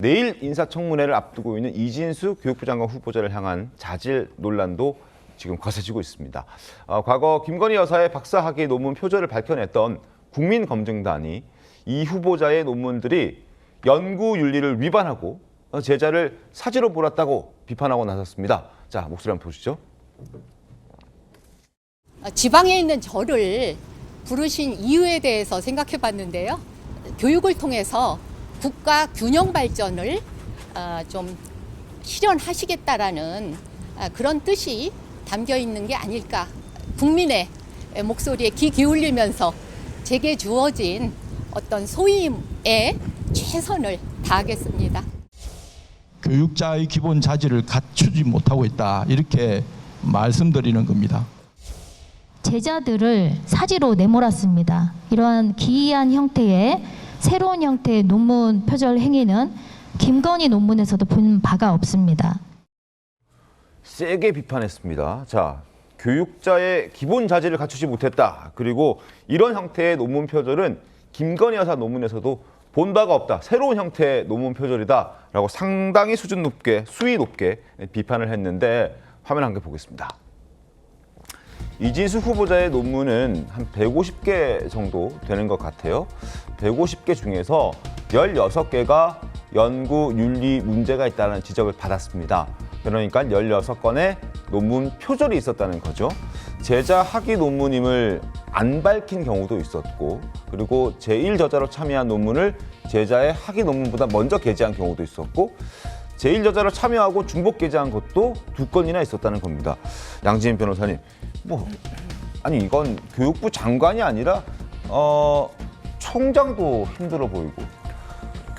내일 인사청문회를 앞두고 있는 이진수 교육부 장관 후보자를 향한 자질 논란도 지금 거세지고 있습니다. 과거 김건희 여사의 박사학위 논문 표절을 밝혀냈던 국민검증단이 이 후보자의 논문들이 연구윤리를 위반하고 제자를 사지로 몰았다고 비판하고 나섰습니다. 자, 목소리 한번 보시죠. 지방에 있는 저를 부르신 이유에 대해서 생각해 봤는데요. 교육을 통해서 국가 균형 발전을 좀 실현하시겠다라는 그런 뜻이 담겨 있는 게 아닐까. 국민의 목소리에 귀 기울이면서 제게 주어진 어떤 소임에 최선을 다하겠습니다. 교육자의 기본 자질을 갖추지 못하고 있다. 이렇게 말씀드리는 겁니다. 제자들을 사지로 내몰았습니다. 이러한 기이한 형태의 새로운 형태의 논문 표절 행위는 김건희 논문에서도 본 바가 없습니다. 세게 비판했습니다. 자, 교육자의 기본 자질을 갖추지 못했다. 그리고 이런 형태의 논문 표절은 김건희 여사 논문에서도 본 바가 없다. 새로운 형태의 논문 표절이다라고 상당히 수준 높게, 수위 높게 비판을 했는데 화면 한 개 보겠습니다. 이진수 후보자의 논문은 한 150개 정도 되는 것 같아요. 150개 중에서 16개가 연구 윤리 문제가 있다는 지적을 받았습니다. 그러니까 16건의 논문 표절이 있었다는 거죠. 제자 학위 논문임을 안 밝힌 경우도 있었고, 그리고 제1저자로 참여한 논문을 제자의 학위 논문보다 먼저 게재한 경우도 있었고, 제1저자로 참여하고 중복 게재한 것도 2건이나 있었다는 겁니다. 양지인 변호사님, 아니 이건 교육부 장관이 아니라 총장도 힘들어 보이고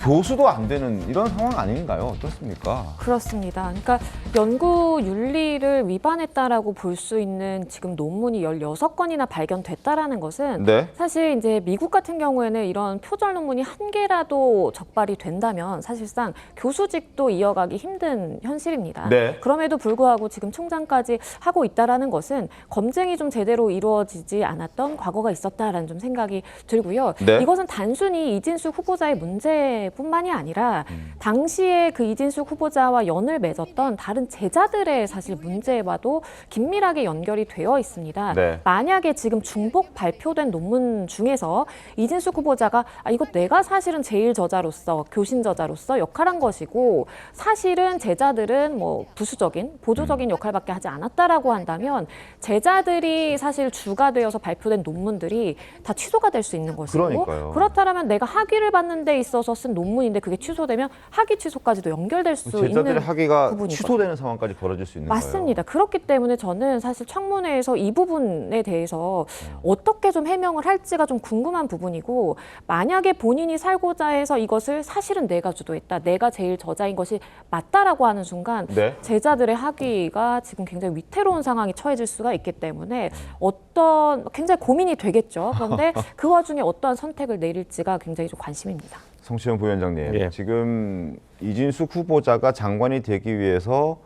교수도 안 되는 이런 상황 아닌가요? 어떻습니까? 그렇습니다. 그러니까 연구 윤리를 위반했다라고 볼 수 있는 지금 논문이 16건이나 발견됐다라는 것은 네. 사실 이제 미국 같은 경우에는 이런 표절 논문이 한 개라도 적발이 된다면 사실상 교수직도 이어가기 힘든 현실입니다. 네. 그럼에도 불구하고 지금 총장까지 하고 있다라는 것은 검증이 좀 제대로 이루어지지 않았던 과거가 있었다라는 좀 생각이 들고요. 네. 이것은 단순히 이진수 후보자의 문제 뿐만이 아니라 당시에 그 이진숙 후보자와 연을 맺었던 다른 제자들의 사실 문제와도 긴밀하게 연결이 되어 있습니다. 네. 만약에 지금 중복 발표된 논문 중에서 이진숙 후보자가 이거 내가 사실은 제일 저자로서 교신 저자로서 역할한 것이고 사실은 제자들은 뭐 부수적인 보조적인 역할밖에 하지 않았다라고 한다면 제자들이 사실 주가 되어서 발표된 논문들이 다 취소가 될 수 있는 것이고 그러니까요. 그렇다면 내가 학위를 받는 데 있어서 쓴 논문인데 그게 취소되면 학위 취소까지도 연결될 수 있는 제자들의 학위가 부분이거든요. 취소되는 상황까지 벌어질 수 있는 거예요. 맞습니다. 그렇기 때문에 저는 사실 청문회에서 이 부분에 대해서 어떻게 좀 해명을 할지가 좀 궁금한 부분이고 만약에 본인이 살고자 해서 이것을 사실은 내가 주도했다. 내가 제일 저자인 것이 맞다라고 하는 순간 네. 제자들의 학위가 지금 굉장히 위태로운 상황이 처해질 수가 있기 때문에 어떤 굉장히 고민이 되겠죠. 그런데 그 와중에 어떠한 선택을 내릴지가 굉장히 좀 관심입니다. 성시영 부위원장님, 예. 지금 이진숙 후보자가 장관이 되기 위해서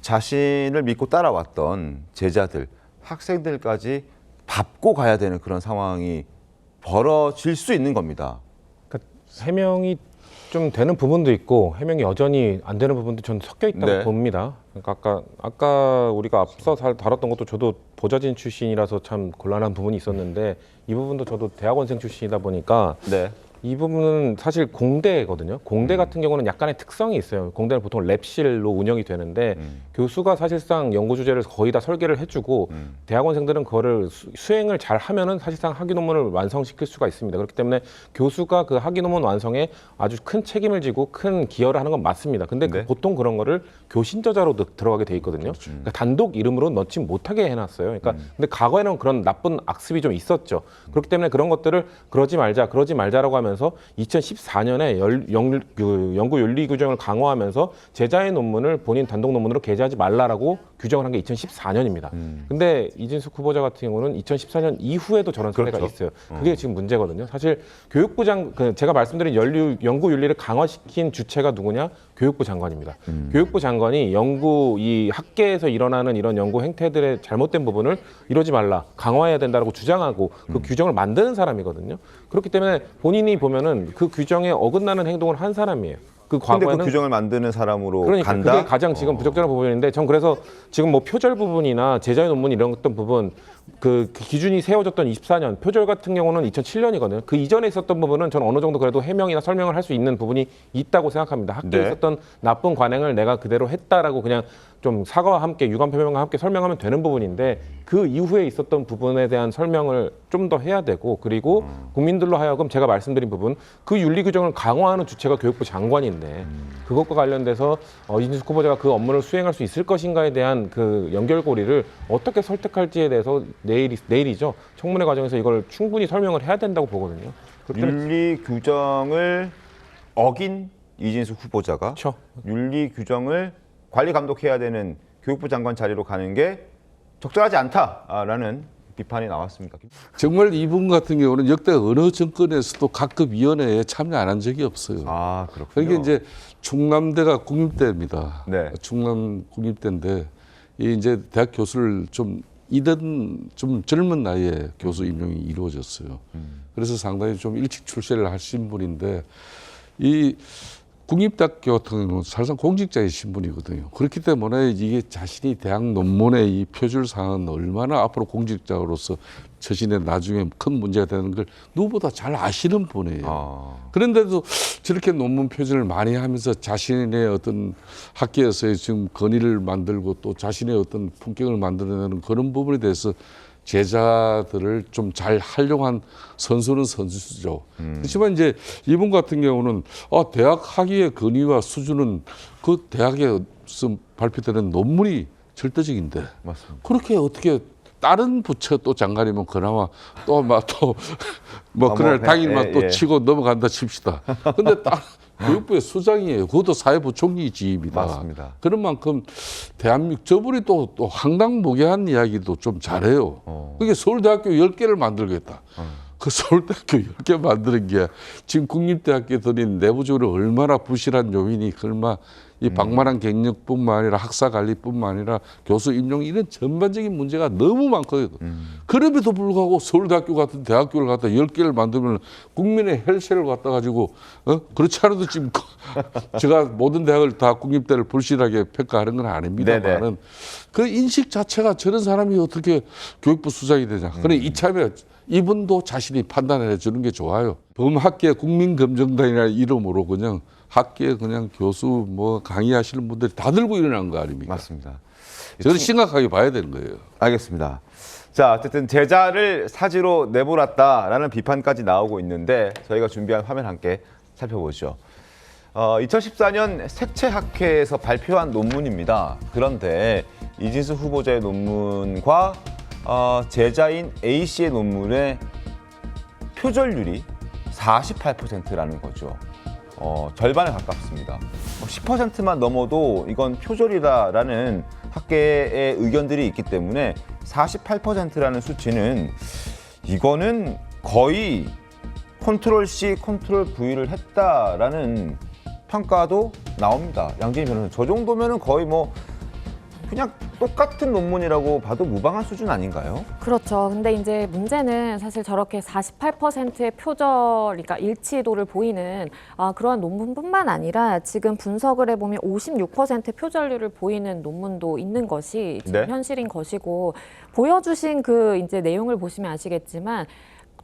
자신을 믿고 따라왔던 제자들, 학생들까지 밟고 가야 되는 그런 상황이 벌어질 수 있는 겁니다. 그러니까 해명이 좀 되는 부분도 있고 해명이 여전히 안 되는 부분도 저는 섞여 있다고 네. 봅니다. 그러니까 아까 우리가 앞서 다뤘던 것도 저도 보좌진 출신이라서 참 곤란한 부분이 있었는데 이 부분도 저도 대학원생 출신이다 보니까 네. 이 부분은 사실 공대거든요. 공대 같은 경우는 약간의 특성이 있어요. 공대는 보통 랩실로 운영이 되는데 교수가 사실상 연구 주제를 거의 다 설계를 해주고 대학원생들은 그거를 수행을 잘 하면은 사실상 학위 논문을 완성시킬 수가 있습니다. 그렇기 때문에 교수가 그 학위 논문 완성에 아주 큰 책임을 지고 큰 기여를 하는 건 맞습니다. 근데 네. 보통 그런 거를 교신 저자로 들어가게 돼 있거든요. 그러니까 단독 이름으로 넣지 못하게 해놨어요. 그러니까 근데 과거에는 그런 나쁜 악습이 좀 있었죠. 그렇기 때문에 그런 것들을 그러지 말자라고 하면 2014년에 연구 윤리 규정을 강화하면서 제자의 논문을 본인 단독 논문으로 게재하지 말라라고 규정을 한 게 2014년입니다. 근데 이진숙 후보자 같은 경우는 2014년 이후에도 저런 사례가 그렇죠. 있어요. 그게 지금 문제거든요. 사실 교육부 제가 말씀드린 연구 윤리를 강화시킨 주체가 누구냐? 교육부 장관입니다. 교육부 장관이 이 학계에서 일어나는 이런 연구 행태들의 잘못된 부분을 이러지 말라, 강화해야 된다라고 주장하고 그 규정을 만드는 사람이거든요. 그렇기 때문에 본인이 보면은 그 규정에 어긋나는 행동을 한 사람이에요. 그 근데 과거에는 그 규정을 만드는 사람으로 그러니까 간다. 그게 가장 지금 부적절한 부분인데 전 그래서 지금 뭐 표절 부분이나 제자의 논문 이런 어떤 부분 그 기준이 세워졌던 24년 표절 같은 경우는 2007년이거든요. 그 이전에 있었던 부분은 저는 어느 정도 그래도 해명이나 설명을 할 수 있는 부분이 있다고 생각합니다. 학교에 네. 있었던 나쁜 관행을 내가 그대로 했다라고 그냥 좀 사과와 함께 유감 표명과 함께 설명하면 되는 부분인데 그 이후에 있었던 부분에 대한 설명을 좀 더 해야 되고 그리고 국민들로 하여금 제가 말씀드린 부분 그 윤리 규정을 강화하는 주체가 교육부 장관인데 그것과 관련돼서 이진숙 후보자가 그 업무를 수행할 수 있을 것인가에 대한 그 연결고리를 어떻게 설득할지에 대해서 내일이죠. 청문회 과정에서 이걸 충분히 설명을 해야 된다고 보거든요. 윤리 규정을 어긴 이진숙 후보자가 그렇죠. 윤리 규정을 관리 감독해야 되는 교육부 장관 자리로 가는 게 적절하지 않다라는 비판이 나왔습니다. 정말 이분 같은 경우는 역대 어느 정권에서도 각급 위원회에 참여 안 한 적이 없어요. 아, 그렇군요. 그러니까 이제 충남대가 국립대입니다. 네. 충남 국립대인데 이 이제 대학 교수를 좀 좀 젊은 나이에 교수 임용이 이루어졌어요. 그래서 상당히 좀 일찍 출세를 하신 분인데 이 국립대학교 같은 경우는 사실상 공직자의 신분이거든요. 그렇기 때문에 이게 자신이 대학 논문의 이 표절 사항은 얼마나 앞으로 공직자로서 자신의 나중에 큰 문제가 되는 걸 누구보다 잘 아시는 분이에요. 그런데도 저렇게 논문 표절을 많이 하면서 자신의 어떤 학계에서의 지금 건의를 만들고 또 자신의 어떤 품격을 만들어내는 그런 부분에 대해서 제자들을 좀 잘 활용한 선수는 선수죠. 그렇지만 이제 이분 같은 경우는 대학 학위의 건의와 수준은 그 대학에서 발표되는 논문이 절대적인데 맞습니다. 그렇게 어떻게 다른 부처 또 장관이면 그나마 또 막 또 뭐 그날 당일만 또 치고 넘어간다 칩시다. 근데 교육부의 수장이에요. 그것도 사회부총리 지휘입니다. 맞습니다. 그런 만큼 대한민국 저분이 또 황당무계한 이야기도 좀 잘해요. 그게 서울대학교 10개를 만들겠다. 그 서울대학교 10개 만드는 게 지금 국립대학교들이 내부적으로 얼마나 부실한 요인이 얼마 이 방만한 경력뿐만 아니라 학사 관리뿐만 아니라 교수 임용 이런 전반적인 문제가 너무 많거든요. 그럼에도 불구하고 서울대학교 같은 대학교를 갖다 10개를 만들면 국민의 헬스를 갖다 가지고 그렇지 않아도 지금 제가 모든 대학을 다 국립대를 불실하게 평가하는 건 아닙니다만은 그 인식 자체가 저런 사람이 어떻게 교육부 수장이 되냐. 그런데 이참에 이분도 자신이 판단해 주는 게 좋아요. 범학계 국민검정단이라는 이름으로 그냥 학계 그냥 교수 뭐 강의하시는 분들이 다 들고 일어난 거 아닙니까? 맞습니다. 저는 심각하게 봐야 되는 거예요. 알겠습니다. 자, 어쨌든 제자를 사지로 내몰았다라는 비판까지 나오고 있는데 저희가 준비한 화면 함께 살펴보죠. 2014년 색채학회에서 발표한 논문입니다. 그런데 이진숙 후보자의 논문과 제자인 A씨의 논문의 표절률이 48%라는 거죠. 절반에 가깝습니다. 10%만 넘어도 이건 표절이다라는 학계의 의견들이 있기 때문에 48%라는 수치는 이거는 거의 컨트롤 C, 컨트롤 V를 했다라는 평가도 나옵니다. 양진희 변호사님, 저 정도면은 거의 뭐 그냥 똑같은 논문이라고 봐도 무방한 수준 아닌가요? 그렇죠. 근데 이제 문제는 사실 저렇게 48%의 표절, 그러니까 일치도를 보이는 그러한 논문뿐만 아니라 지금 분석을 해보면 56% 표절률을 보이는 논문도 있는 것이 지금 네. 현실인 것이고 보여주신 그 이제 내용을 보시면 아시겠지만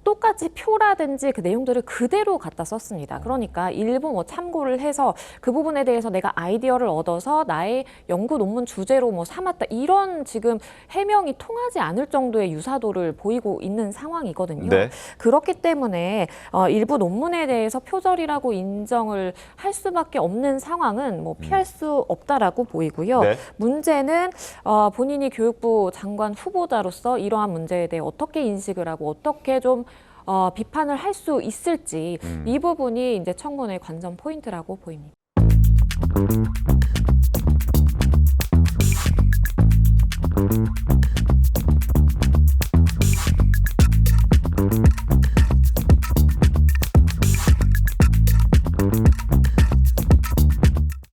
똑같이 표라든지 그 내용들을 그대로 갖다 썼습니다. 그러니까 일부 뭐 참고를 해서 그 부분에 대해서 내가 아이디어를 얻어서 나의 연구 논문 주제로 뭐 삼았다. 이런 지금 해명이 통하지 않을 정도의 유사도를 보이고 있는 상황이거든요. 네. 그렇기 때문에 일부 논문에 대해서 표절이라고 인정을 할 수밖에 없는 상황은 뭐 피할 수 없다라고 보이고요. 네. 문제는 본인이 교육부 장관 후보자로서 이러한 문제에 대해 어떻게 인식을 하고 어떻게 좀 비판을 할 수 있을지 이 부분이 이제 청문회 관전 포인트라고 보입니다.